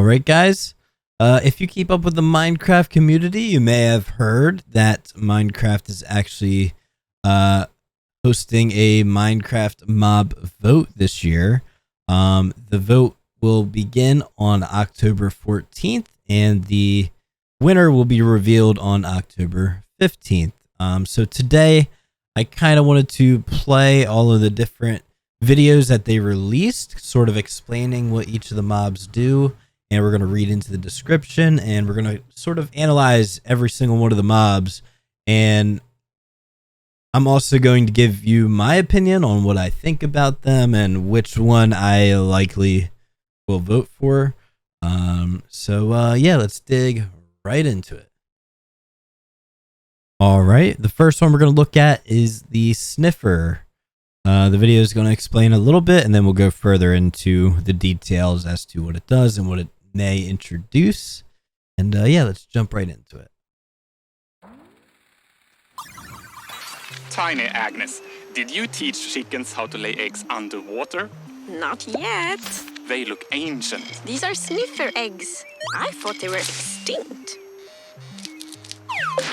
Alright guys, if you keep up with the Minecraft community, you may have heard that Minecraft is actually hosting a Minecraft mob vote this year. The vote will begin on October 14th and the winner will be revealed on October 15th. So today I kind of wanted to play all of the different videos that they released, sort of explaining what each of the mobs do, and we're going to read into the description and we're going to sort of analyze every single one of the mobs, and I'm also going to give you my opinion on what I think about them and which one I likely will vote for. Yeah, let's dig right into it. All right, the first one we're going to look at is the Sniffer. The video is going to explain a little bit and then we'll go further into the details as to what it does and what it may introduce. And yeah, let's jump right into it. Tiny Agnes, did you teach chickens how to lay eggs underwater? Not yet. They look ancient. These are sniffer eggs. I thought they were extinct.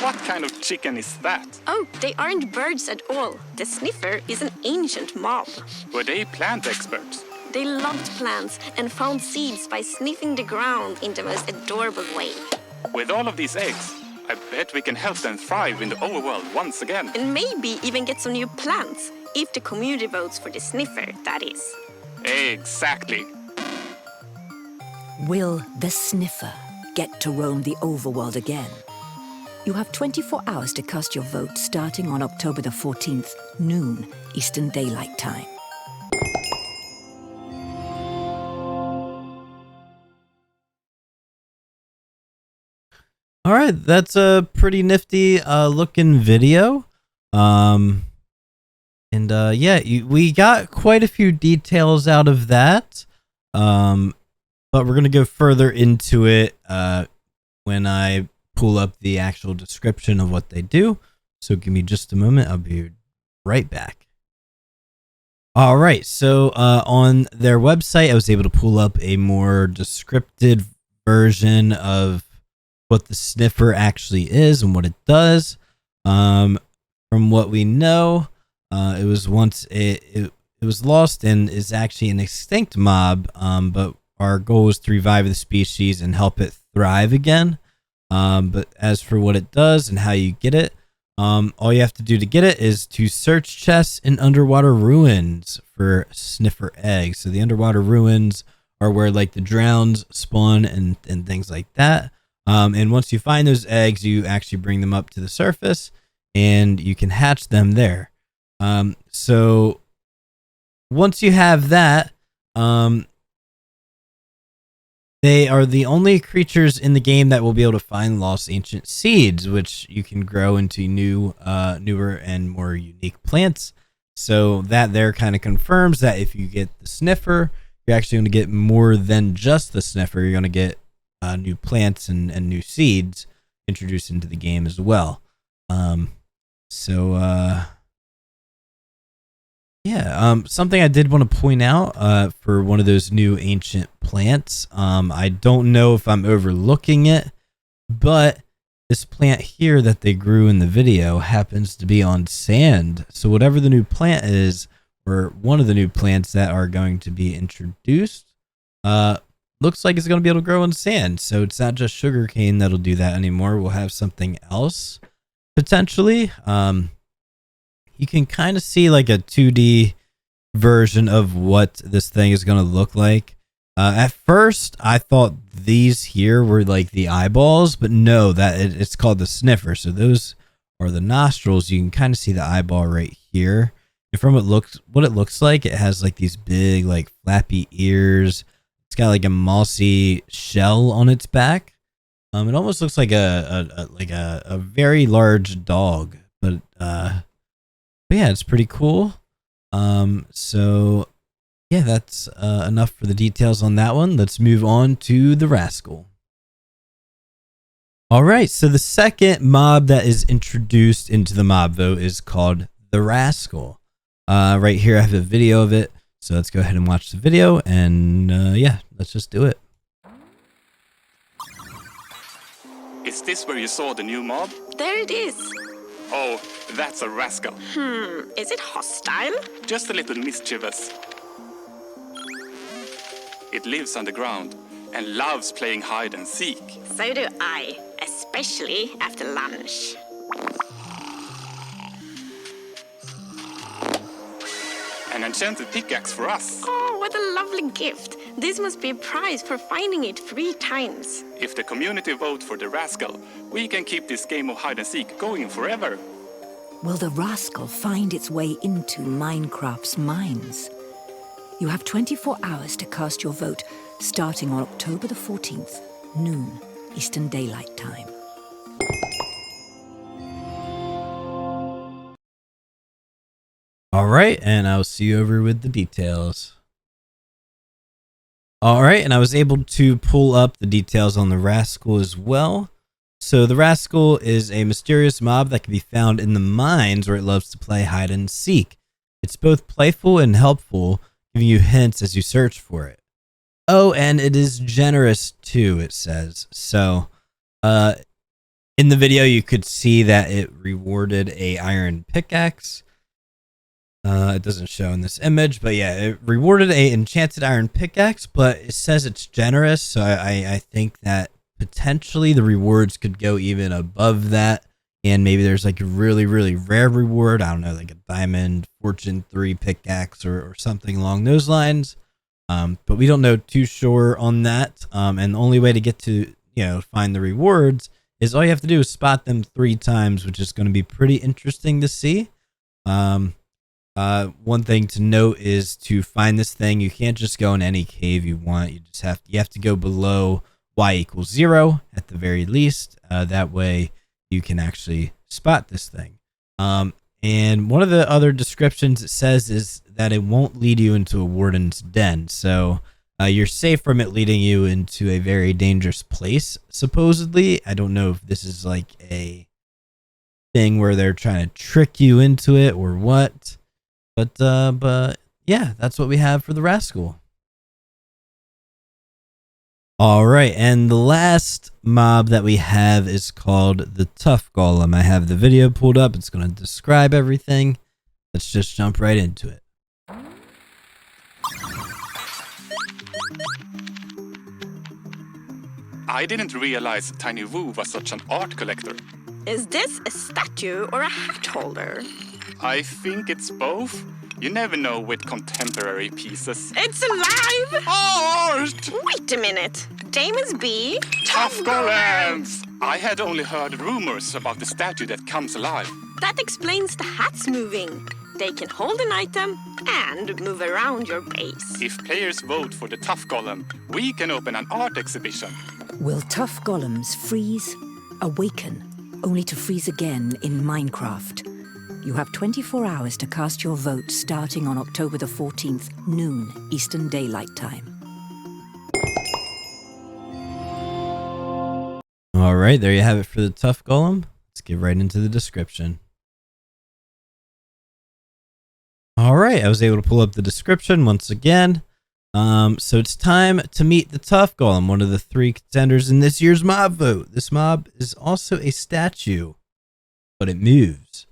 What kind of chicken is that? Oh, they aren't birds at all. The sniffer is an ancient mob. Were they plant experts? They loved plants and found seeds by sniffing the ground in the most adorable way. With all of these eggs, I bet we can help them thrive in the overworld once again. And maybe even get some new plants, if the community votes for the sniffer, that is. Exactly. Will the Sniffer get to roam the overworld again? You have 24 hours to cast your vote starting on October the 14th, noon, Eastern Daylight Time. All right, that's a pretty nifty looking video. Yeah, we got quite a few details out of that. But we're going to go further into it when I pull up the actual description of what they do. So give me just a moment. I'll be right back. All right. So on their website, I was able to pull up a more descriptive version of what the Sniffer actually is and what it does. From what we know, it was once it was lost and is actually an extinct mob. But our goal is to revive the species and help it thrive again. But as for what it does and how you get it, all you have to do to get it is to search chests in underwater ruins for sniffer eggs. So the underwater ruins are where like the drowns spawn and things like that. And once you find those eggs, you actually bring them up to the surface and you can hatch them there. So once you have that, they are the only creatures in the game that will be able to find lost ancient seeds, which you can grow into newer and more unique plants. So that there kind of confirms that if you get the Sniffer, you're actually going to get more than just the Sniffer. You're going to get new plants and new seeds introduced into the game as well. Something I did want to point out for one of those new ancient plants. I don't know if I'm overlooking it, but this plant here that they grew in the video happens to be on sand. So whatever the new plant is, or one of the new plants that are going to be introduced, looks like it's going to be able to grow in sand. So it's not just sugarcane that'll do that anymore. We'll have something else potentially. You can kind of see like a 2D version of what this thing is going to look like. At first, I thought these here were like the eyeballs, but no, it's called the Sniffer. So those are the nostrils. You can kind of see the eyeball right here. And from what it looks like, it has like these big, like flappy ears. It's got like a mossy shell on its back. It almost looks like a very large dog, but yeah, it's pretty cool. Yeah, that's enough for the details on that one. Let's move on to the Rascal. All right, so the second mob that is introduced into the mob vote is called the Rascal. Right here, I have a video of it. So let's go ahead and watch the video, and yeah, let's just do it. Is this where you saw the new mob? There it is. Oh, that's a Rascal. Is it hostile? Just a little mischievous. It lives underground and loves playing hide and seek. So do I, especially after lunch. An enchanted pickaxe for us. Oh, what a lovely gift. This must be a prize for finding it 3 times. If the community vote for the Rascal, we can keep this game of hide and seek going forever. Will the Rascal find its way into Minecraft's mines? You have 24 hours to cast your vote, starting on October the 14th, noon, Eastern Daylight Time. All right, and I'll see you over with the details. All right, and I was able to pull up the details on the Rascal as well. So the Rascal is a mysterious mob that can be found in the mines where it loves to play hide and seek. It's both playful and helpful, giving you hints as you search for it. Oh, and it is generous too, it says. So in the video, you could see that it rewarded a iron pickaxe. It doesn't show in this image, but yeah, it rewarded a enchanted iron pickaxe, but it says it's generous, so I think that potentially the rewards could go even above that, and maybe there's like a really, really rare reward, I don't know, like a diamond fortune 3 pickaxe or something along those lines, but we don't know too sure on that, and the only way to get to, find the rewards is all you have to do is spot them 3 times, which is going to be pretty interesting to see. One thing to note is to find this thing, you can't just go in any cave you want. You have to go below y=0 at the very least. That way you can actually spot this thing. And one of the other descriptions it says is that it won't lead you into a warden's den. So you're safe from it leading you into a very dangerous place, supposedly. I don't know if this is like a thing where they're trying to trick you into it or what. But yeah, that's what we have for the Rascal. All right, and the last mob that we have is called the Tough Golem. I have the video pulled up. It's going to describe everything. Let's just jump right into it. I didn't realize Tiny Woo was such an art collector. Is this a statue or a hat holder? I think it's both. You never know with contemporary pieces. It's alive! Art! Wait a minute. Damon's B. Tough Golems! I had only heard rumors about the statue that comes alive. That explains the hats moving. They can hold an item and move around your base. If players vote for the Tough Golem, we can open an art exhibition. Will Tough Golems freeze, awaken, only to freeze again in Minecraft? You have 24 hours to cast your vote starting on October the 14th, noon, Eastern Daylight Time. All right, there you have it for the Tough Golem. Let's get right into the description. All right, I was able to pull up the description once again. So it's time to meet the Tough Golem, one of the 3 contenders in this year's mob vote. This mob is also a statue, but it moves.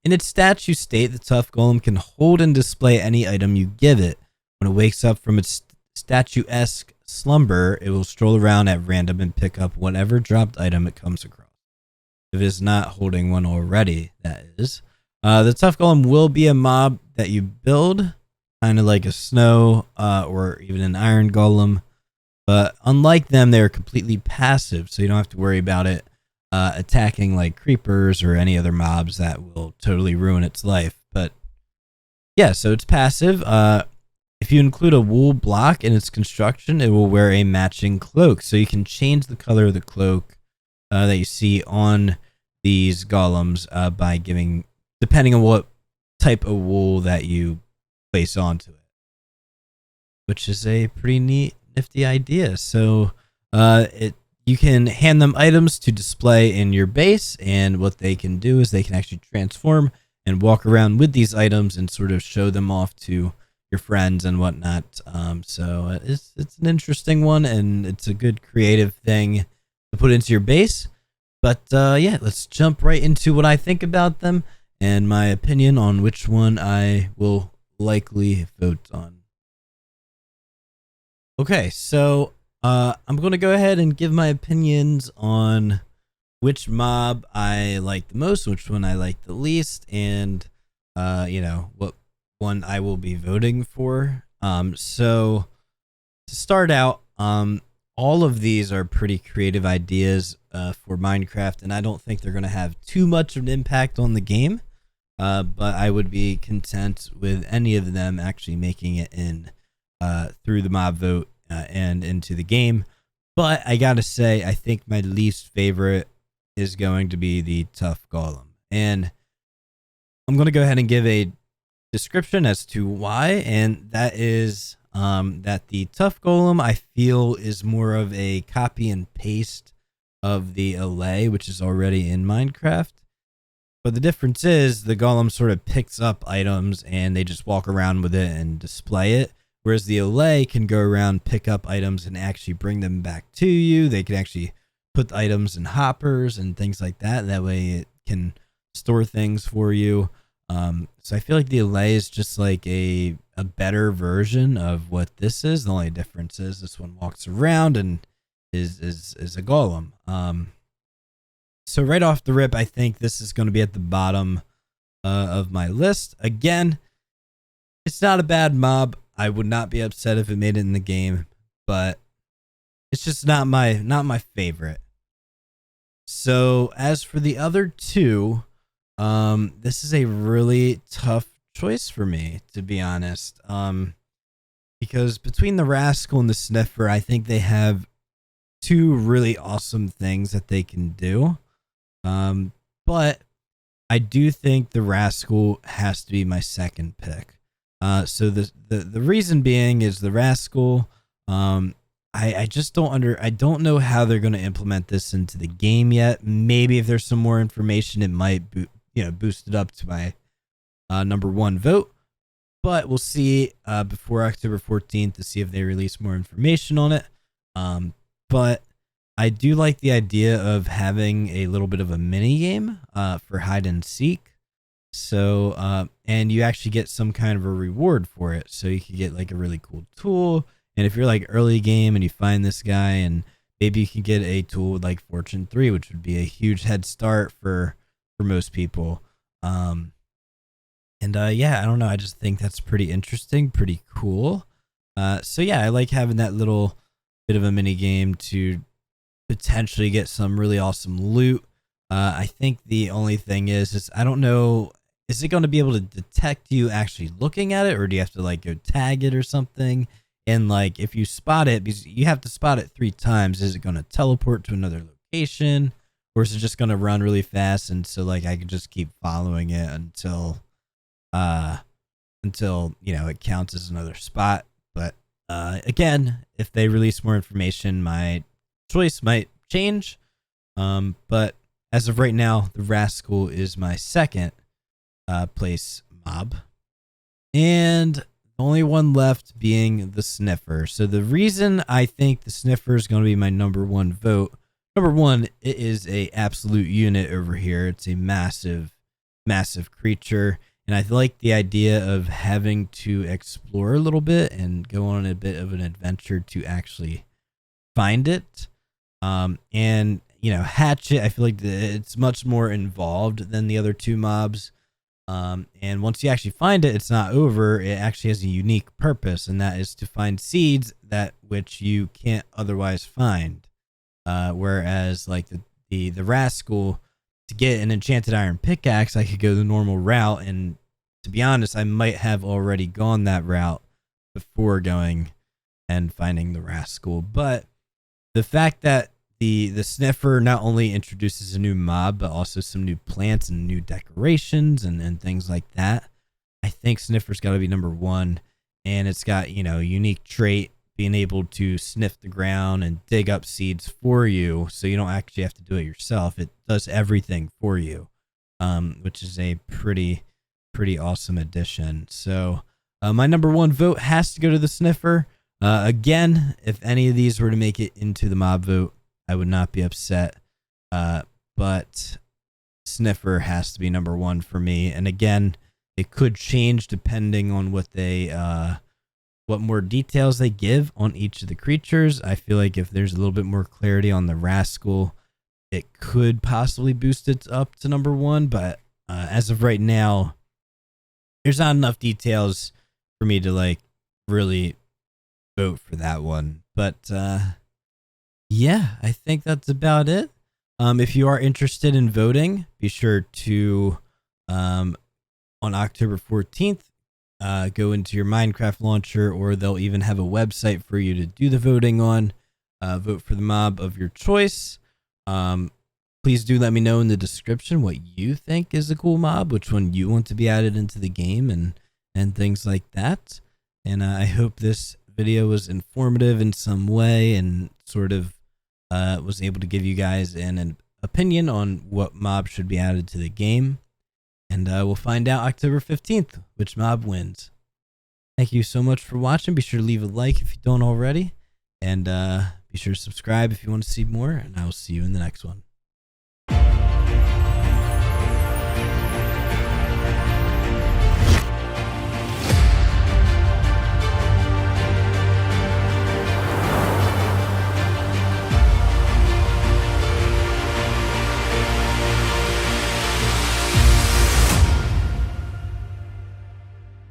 In its statue state, the Tough Golem can hold and display any item you give it. When it wakes up from its statuesque slumber, it will stroll around at random and pick up whatever dropped item it comes across. If it is not holding one already, that is. The Tough Golem will be a mob that you build, kind of like a snow or even an iron golem. But unlike them, they are completely passive, so you don't have to worry about it attacking like creepers or any other mobs that will totally ruin its life. But yeah, so it's passive. If you include a wool block in its construction, it will wear a matching cloak. So you can change the color of the cloak that you see on these golems by depending on what type of wool that you place onto it, which is a pretty nifty idea. So you can hand them items to display in your base, and what they can do is they can actually transform and walk around with these items and sort of show them off to your friends and whatnot. So it's an interesting one, and it's a good creative thing to put into your base. But yeah, let's jump right into what I think about them and my opinion on which one I will likely vote on. Okay, so I'm going to go ahead and give my opinions on which mob I like the most, which one I like the least, and what one I will be voting for. So to start out, all of these are pretty creative ideas for Minecraft, and I don't think they're going to have too much of an impact on the game. But I would be content with any of them actually making it in through the mob vote and into the game. But I gotta say, I think my least favorite is going to be the Tough Golem. And I'm going to go ahead and give a description as to why, and that is that the Tough Golem, I feel, is more of a copy and paste of the allay, which is already in Minecraft. But the difference is the golem sort of picks up items and they just walk around with it and display it. Whereas the allay can go around, pick up items and actually bring them back to you. They can actually put the items in hoppers and things like that. That way it can store things for you. So I feel like the allay is just like a better version of what this is. The only difference is this one walks around and is a golem. So right off the rip, I think this is going to be at the bottom of my list. Again, it's not a bad mob. I would not be upset if it made it in the game, but it's just not my favorite. So as for the other two, this is a really tough choice for me, to be honest. Because between the Rascal and the Sniffer, I think they have two really awesome things that they can do. But I do think the Rascal has to be my second pick. So the reason being is the Rascal, I just I don't know how they're going to implement this into the game yet. Maybe if there's some more information, it might boost it up to my number one vote. But we'll see before October 14th to see if they release more information on it. But I do like the idea of having a little bit of a mini game for hide and seek. So, and you actually get some kind of a reward for it. So you could get like a really cool tool. And if you're like early game and you find this guy, and maybe you can get a tool with like Fortune 3, which would be a huge head start for most people. Yeah, I don't know. I just think that's pretty interesting, pretty cool. So yeah, I like having that little bit of a mini game to potentially get some really awesome loot. I think the only thing is I don't know, is it going to be able to detect you actually looking at it, or do you have to like go tag it or something? And like if you spot it, because you have to spot it 3 times, is it going to teleport to another location, or is it just going to run really fast? And so like I can just keep following it until it counts as another spot. But again, if they release more information, my choice might change. But as of right now, the Rascal is my second place mob, and the only one left being the Sniffer. So the reason I think the Sniffer is going to be my number one vote, number one, it is a absolute unit over here. It's a massive creature, and I like the idea of having to explore a little bit and go on a bit of an adventure to actually find it. And Hatchet, I feel like it's much more involved than the other two mobs. And once you actually find it, it's not over. It actually has a unique purpose, and that is to find seeds that which you can't otherwise find. Whereas like the Rascal, to get an enchanted iron pickaxe, I could go the normal route, and to be honest, I might have already gone that route before going and finding the Rascal. But the fact that the Sniffer not only introduces a new mob, but also some new plants and new decorations and things like that, I think Sniffer's got to be number one. And it's got, a unique trait, being able to sniff the ground and dig up seeds for you, so you don't actually have to do it yourself. It does everything for you, which is a pretty awesome addition. So my number one vote has to go to the Sniffer. Again, if any of these were to make it into the mob vote, I would not be upset. But Sniffer has to be number 1 for me. And again, it could change depending on what more details they give on each of the creatures. I feel like if there's a little bit more clarity on the Rascal, it could possibly boost it up to number 1. But as of right now, there's not enough details for me to like really vote for that one. But yeah, I think that's about it. If you are interested in voting, be sure to on October 14th, go into your Minecraft launcher, or they'll even have a website for you to do the voting on. Vote for the mob of your choice. Please do let me know in the description what you think is a cool mob, which one you want to be added into the game, and things like that. And I hope this video was informative in some way and sort of was able to give you guys an opinion on what mob should be added to the game. And we'll find out October 15th which mob wins. Thank you so much for watching. Be sure to leave a like if you don't already. And be sure to subscribe if you want to see more. And I will see you in the next one.